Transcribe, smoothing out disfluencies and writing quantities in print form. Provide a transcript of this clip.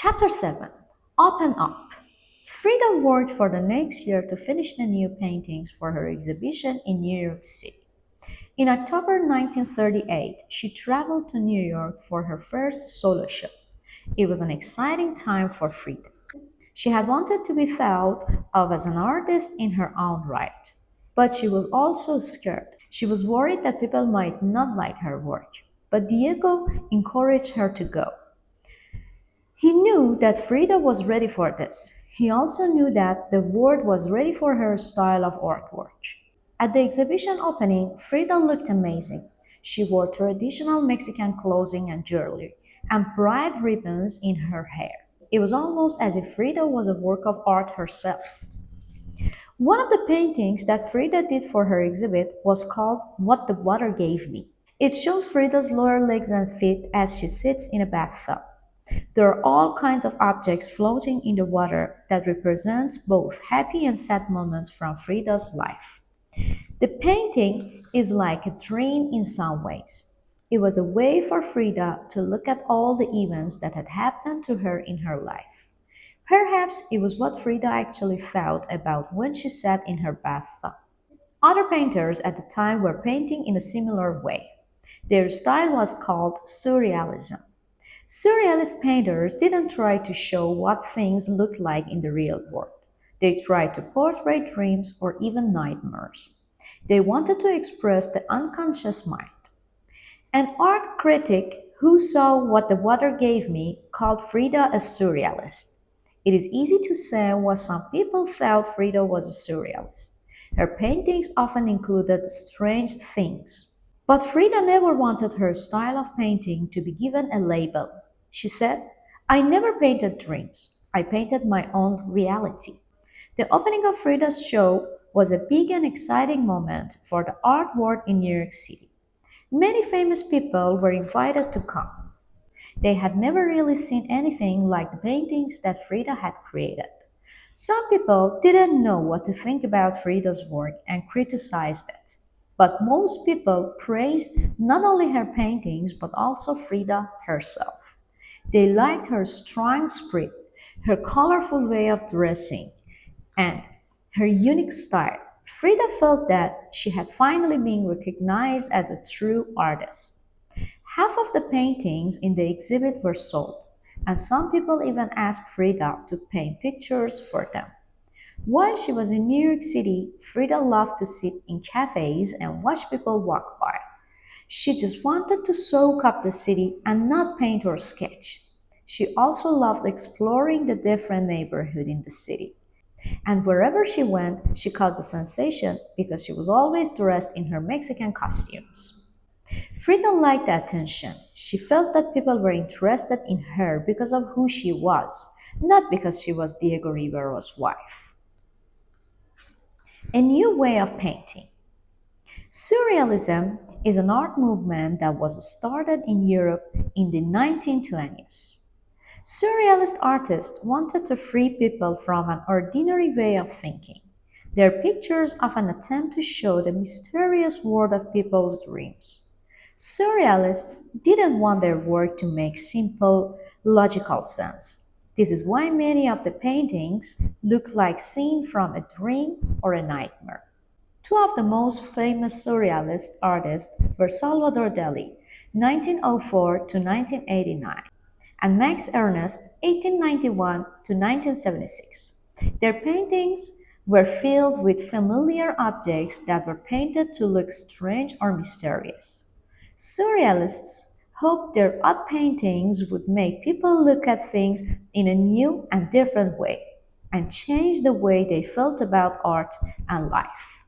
Chapter 7. Open Up. Frida worked for the next year to finish the new paintings for her exhibition in New York City. In October 1938, she traveled to New York for her first solo show. It was an exciting time for Frida. She had wanted to be thought of as an artist in her own right, but she was also scared. She was worried that people might not like her work, but Diego encouraged her to go. He knew that Frida was ready for this. He also knew that the world was ready for her style of artwork. At the exhibition opening, Frida looked amazing. She wore traditional Mexican clothing and jewelry, and bright ribbons in her hair. It was almost as if Frida was a work of art herself. One of the paintings that Frida did for her exhibit was called What the Water Gave Me. It shows Frida's lower legs and feet as she sits in a bathtub. There are all kinds of objects floating in the water that represents both happy and sad moments from Frida's life. The painting is like a dream in some ways. It was a way for Frida to look at all the events that had happened to her in her life. Perhaps it was what Frida actually thought about when she sat in her bathtub. Other painters at the time were painting in a similar way. Their style was called surrealism. Surrealist painters didn't try to show what things looked like in the real world. They tried to portray dreams or even nightmares. They wanted to express the unconscious mind. An art critic who saw What the Water Gave Me called Frida a surrealist. It is easy to say what some people thought Frida was a surrealist. Her paintings often included strange things. But Frida never wanted her style of painting to be given a label. She said, I never painted dreams. I painted my own reality. The opening of Frida's show was a big and exciting moment for the art world in New York City. Many famous people were invited to come. They had never really seen anything like the paintings that Frida had created. Some people didn't know what to think about Frida's work and criticized it. But most people praised not only her paintings but also Frida herself. They liked her strong spirit, her colorful way of dressing, and her unique style. Frida felt that she had finally been recognized as a true artist. Half of the paintings in the exhibit were sold, and some people even asked Frida to paint pictures for them. While she was in New York City, Frida loved to sit in cafes and watch people walk by. She just wanted to soak up the city and not paint or sketch. She also loved exploring the different neighborhoods in the city. And wherever she went, she caused a sensation because she was always dressed in her Mexican costumes. Frida liked the attention. She felt that people were interested in her because of who she was, not because she was Diego Rivera's wife. A new way of painting. Surrealism is an art movement that was started in Europe in the 1920s. Surrealist artists wanted to free people from an ordinary way of thinking. Their pictures often attempt to show the mysterious world of people's dreams. Surrealists didn't want their work to make simple, logical sense. This is why many of the paintings look like scenes from a dream or a nightmare. Two of the most famous surrealist artists were Salvador Dali, 1904 to 1989, and Max Ernst, 1891 to 1976. Their paintings were filled with familiar objects that were painted to look strange or mysterious. Surrealists hoped their art paintings would make people look at things in a new and different way and change the way they felt about art and life.